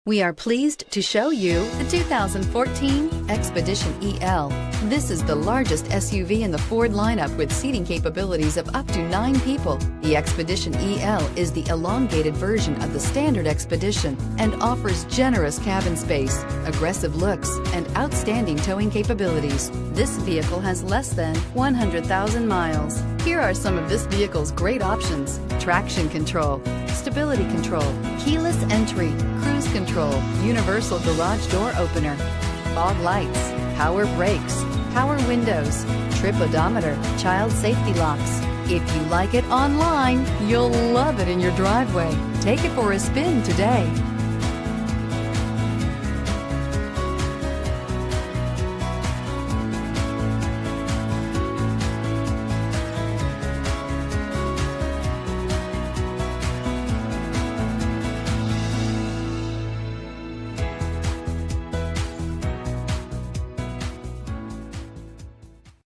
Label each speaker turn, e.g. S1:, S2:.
S1: We are pleased to show you the 2014 Expedition EL. This is the largest SUV in the Ford lineup with seating capabilities of up to 9 people. The Expedition EL is the elongated version of the standard Expedition and offers generous cabin space, aggressive looks, and outstanding towing capabilities. This vehicle has less than 100,000 miles. Here are some of this vehicle's great options: traction control, stability control, keyless entry, cruise control, universal garage door opener, fog lights, power brakes, power windows, trip odometer, child safety locks. If you like it online, you'll love it in your driveway. Take it for a spin today.